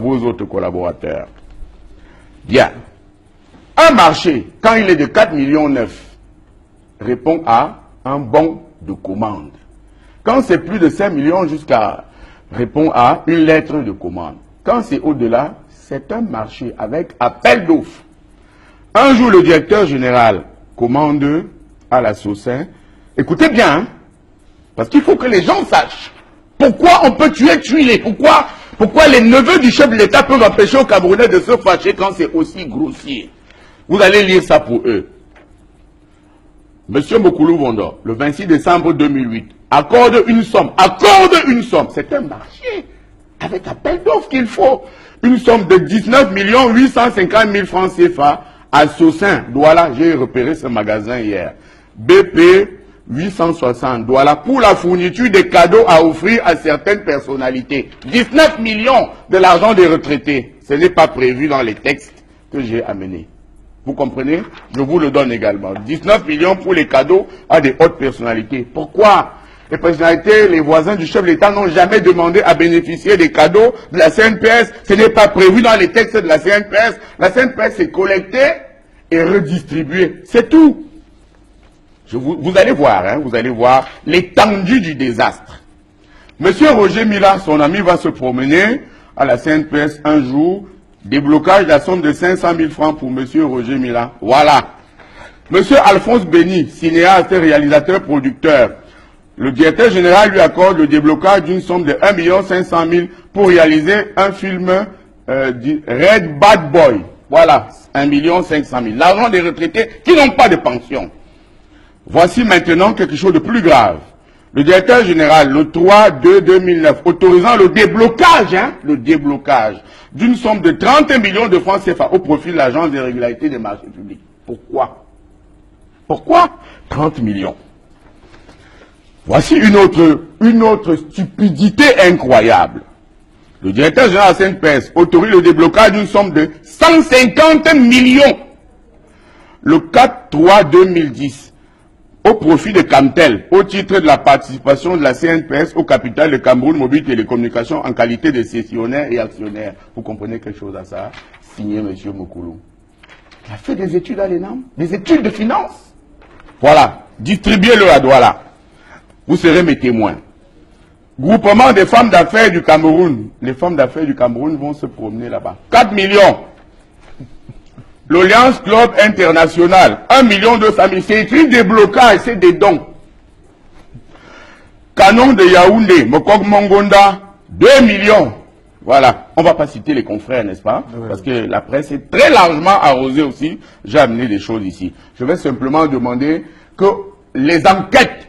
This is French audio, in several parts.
vos autres collaborateurs. Bien. Un marché, quand il est de 4,9 millions, répond à un bon de commande. Quand c'est plus de 5 millions jusqu'à répond à une lettre de commande. Quand c'est au-delà, c'est un marché avec appel d'offres. Un jour, le directeur général commande à la Socin. Écoutez bien, hein, parce qu'il faut que les gens sachent pourquoi on peut tuer. Pourquoi les neveux du chef de l'État peuvent empêcher aux Camerounais de se fâcher quand c'est aussi grossier. Vous allez lire ça pour eux. Monsieur Mokoulou Vondo, le 26 décembre 2008, accorde une somme. C'est un marché avec appel d'offres qu'il faut. Une somme de 19 850 000 francs CFA à Socin, Douala. J'ai repéré ce magasin hier. BP 860 Douala pour la fourniture des cadeaux à offrir à certaines personnalités. 19 millions de l'argent des retraités. Ce n'est pas prévu dans les textes que j'ai amenés. Vous comprenez? Je vous le donne également. 19 millions pour les cadeaux à des hautes personnalités. Pourquoi? Les personnalités, les voisins du chef de l'État n'ont jamais demandé à bénéficier des cadeaux de la CNPS. Ce n'est pas prévu dans les textes de la CNPS. La CNPS est collectée et redistribuée. C'est tout. Vous allez voir, hein, vous allez voir l'étendue du désastre. Monsieur Roger Mila, son ami, va se promener à la CNPS un jour. Déblocage de la somme de 500 000 francs pour monsieur Roger Mila. Voilà. Monsieur Alphonse Béni, cinéaste, réalisateur, producteur. Le directeur général lui accorde le déblocage d'une somme de 1 500 000 pour réaliser un film dit Red Bad Boy. Voilà, 1 500 000. L'argent des retraités qui n'ont pas de pension. Voici maintenant quelque chose de plus grave. Le directeur général, le 3/2/2009, autorisant le déblocage d'une somme de 30 millions de francs CFA au profit de l'Agence des régularités des marchés publics. Pourquoi? Pourquoi 30 millions? Voici une autre stupidité incroyable. Le directeur général de la CNPS autorise le déblocage d'une somme de 150 millions le 4/3/2010 au profit de Camtel, au titre de la participation de la CNPS au capital de Cameroun Mobile Télécommunications en qualité de cessionnaire et actionnaire. Vous comprenez quelque chose à ça? Signé M. Mokoulou. Il a fait des études à l'ENAM, des études de finance. Voilà, distribuez-le à Douala. Vous serez mes témoins. Groupement des femmes d'affaires du Cameroun. Les femmes d'affaires du Cameroun vont se promener là-bas. 4 millions. L'Alliance Club International, 1 200 000. C'est écrit déblocage, c'est des dons. Canon de Yaoundé, Mokok Mongonda, 2 millions. Voilà. On ne va pas citer les confrères, n'est-ce pas? Parce que la presse est très largement arrosée aussi. J'ai amené des choses ici. Je vais simplement demander que les enquêtes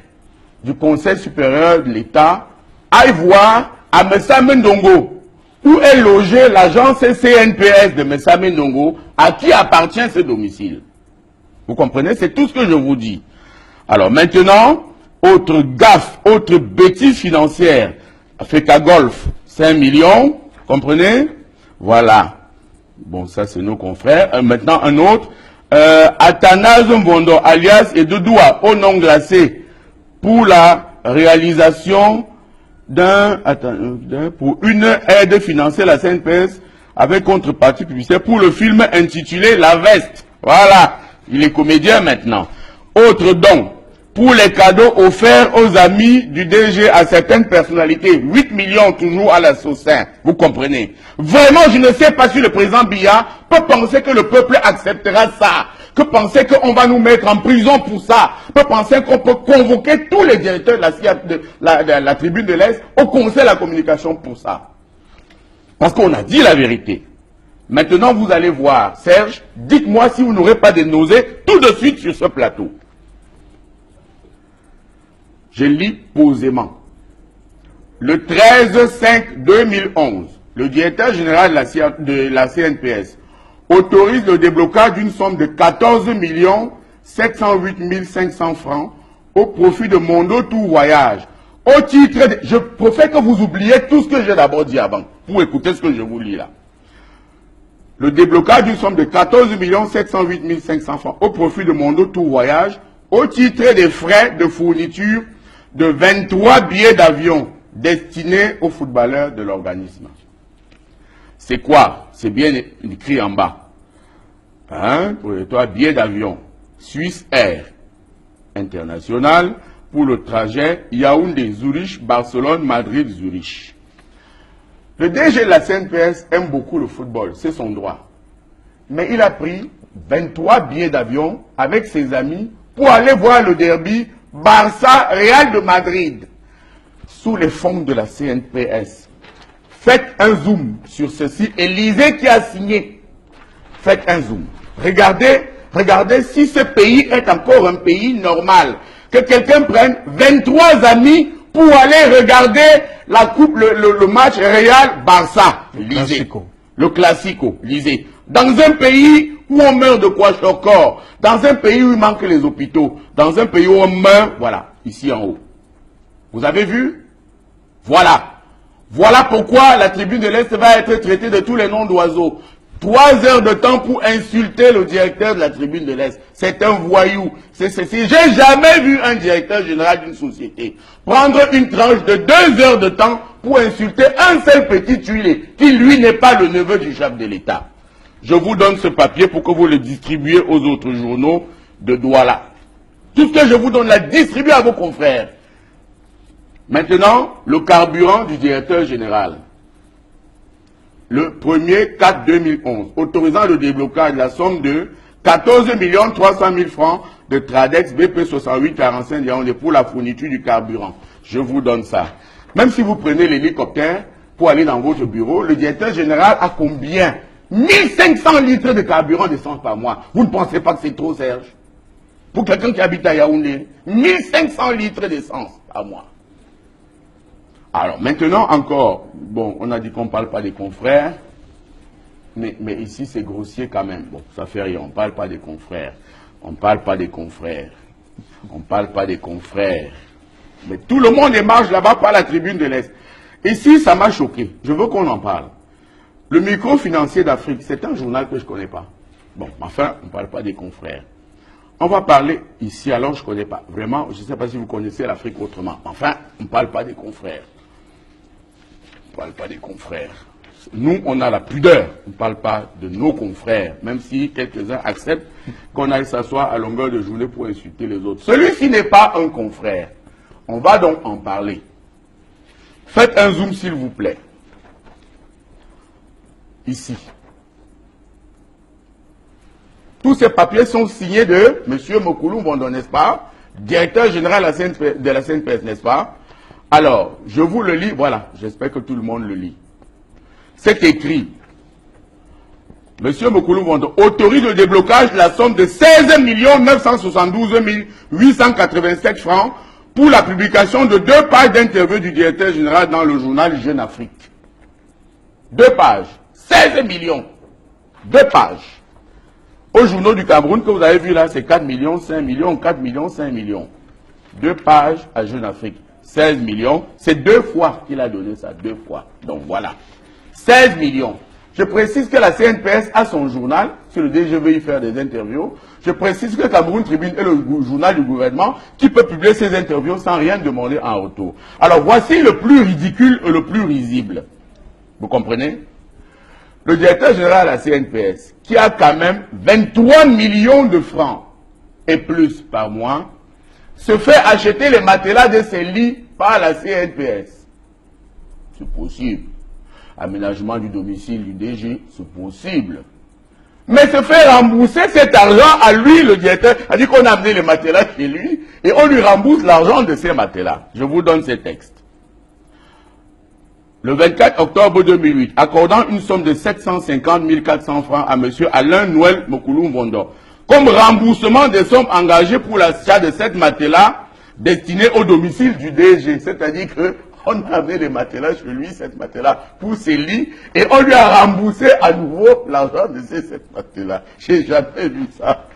du Conseil supérieur de l'État aillent voir à Messame Ndongo où est logée l'agence CNPS de Messame Ndongo, à qui appartient ce domicile. Vous comprenez? C'est tout ce que je vous dis. Alors maintenant, autre gaffe, autre bêtise financière. Feka Golf, 5 millions, comprenez? Voilà. Bon, ça c'est nos confrères. Maintenant un autre. Athanase Mvondo, alias Edodoua, au nom glacé, pour la réalisation pour une aide financière à la CNPS avec contrepartie publicitaire pour le film intitulé La Veste. Voilà, il est comédien maintenant. Autre don, pour les cadeaux offerts aux amis du DG à certaines personnalités, 8 millions toujours à la Socin, vous comprenez. Vraiment, je ne sais pas si le président Biya peut penser que le peuple acceptera ça, que penser qu'on va nous mettre en prison pour ça, peut penser qu'on peut convoquer tous les directeurs de la tribune de l'Est au Conseil de la communication pour ça. Parce qu'on a dit la vérité. Maintenant, vous allez voir, Serge, dites-moi si vous n'aurez pas de nausées tout de suite sur ce plateau. Je lis posément. Le 13/5/2011, le directeur général de la CNPS autorise le déblocage d'une somme de 14 708 500 francs au profit de Mondo Tour Voyage. Au titre de... Je préfère que vous oubliez tout ce que j'ai d'abord dit avant, pour écouter ce que je vous lis là. Le déblocage d'une somme de 14 708 500 francs au profit de Mondo Tour Voyage, au titre des frais de fourniture de 23 billets d'avion destinés aux footballeurs de l'organisme. C'est quoi? C'est bien écrit en bas. Hein? Pour toi, billet d'avion. Suisse Air International pour le trajet Yaoundé-Zurich, Barcelone-Madrid-Zurich. Le DG de la CNPS aime beaucoup le football, c'est son droit. Mais il a pris 23 billets d'avion avec ses amis pour aller voir le derby Barça-Real de Madrid sous les fonds de la CNPS. Faites un zoom sur ceci et lisez qui a signé. Faites un zoom. Regardez si ce pays est encore un pays normal. Que quelqu'un prenne 23 amis pour aller regarder la coupe, le match Real-Barça. Lisez. Le Classico. Lisez. Dans un pays où on meurt de kwashiorkor, dans un pays où il manque les hôpitaux, dans un pays où on meurt, voilà, ici en haut. Vous avez vu? Voilà. Voilà pourquoi la tribune de l'Est va être traitée de tous les noms d'oiseaux. 3 heures de temps pour insulter le directeur de la tribune de l'Est. C'est un voyou. J'ai jamais vu un directeur général d'une société prendre une tranche de 2 heures de temps pour insulter un seul petit tuilé, qui lui n'est pas le neveu du chef de l'État. Je vous donne ce papier pour que vous le distribuiez aux autres journaux de Douala. Tout ce que je vous donne, la distribuez à vos confrères. Maintenant, le carburant du directeur général. Le 1er 4 2011, autorisant le déblocage de la somme de 14 300 000 francs de Tradex BP 6845 Yaoundé pour la fourniture du carburant. Je vous donne ça. Même si vous prenez l'hélicoptère pour aller dans votre bureau, le directeur général a combien? 1500 litres de carburant d'essence par mois. Vous ne pensez pas que c'est trop, Serge? Pour quelqu'un qui habite à Yaoundé, 1500 litres d'essence par mois. Alors maintenant encore, bon, on a dit qu'on ne parle pas des confrères, mais ici c'est grossier quand même. Bon, ça fait rien, on ne parle pas des confrères. On ne parle pas des confrères. On ne parle pas des confrères. Mais tout le monde émarge là-bas par la tribune de l'Est. Ici, ça m'a choqué. Je veux qu'on en parle. Le microfinancier d'Afrique, c'est un journal que je ne connais pas. Bon, enfin, on ne parle pas des confrères. On va parler ici, alors je ne connais pas. Vraiment, je ne sais pas si vous connaissez l'Afrique autrement. Enfin, on ne parle pas des confrères. On ne parle pas des confrères. Nous, on a la pudeur. On ne parle pas de nos confrères, même si quelques-uns acceptent qu'on aille s'asseoir à longueur de journée pour insulter les autres. Celui-ci n'est pas un confrère. On va donc en parler. Faites un zoom, s'il vous plaît. Ici. Tous ces papiers sont signés de M. Mokoulou Mvondo, n'est-ce pas? Directeur général de la CNPS, n'est-ce pas? Alors, je vous le lis, voilà, j'espère que tout le monde le lit. C'est écrit. M. Mokoulou Mvondo autorise le déblocage de la somme de 16 972 887 francs pour la publication de 2 pages d'interview du directeur général dans le journal Jeune Afrique. 2 pages. 16 millions. 2 pages. Au journaux du Cameroun que vous avez vu là, c'est 4 millions, 5 millions, 4 millions, 5 millions. 2 pages à Jeune Afrique. 16 millions. C'est 2 fois qu'il a donné ça. 2 fois. Donc voilà. 16 millions. Je précise que la CNPS a son journal, sur le DG veut y faire des interviews. Je précise que Cameroun Tribune est le journal du gouvernement qui peut publier ses interviews sans rien demander en retour. Alors voici le plus ridicule et le plus risible. Vous comprenez? Le directeur général de la CNPS, qui a quand même 23 millions de francs et plus par mois, se fait acheter les matelas de ses lits par la CNPS. C'est possible. Aménagement du domicile du DG, c'est possible. Mais se fait rembourser cet argent à lui, le directeur, a dit qu'on a amené les matelas chez lui, et on lui rembourse l'argent de ces matelas. Je vous donne ces textes. Le 24 octobre 2008, accordant une somme de 750 400 francs à M. Alain Noël Mokoulou Mvondo, comme remboursement des sommes engagées pour l'achat de cette matelas destinée au domicile du DG. C'est-à-dire qu'on a amené les matelas chez lui, cette matelas, pour ses lits, et on lui a remboursé à nouveau l'argent de cette matelas. J'ai jamais vu ça.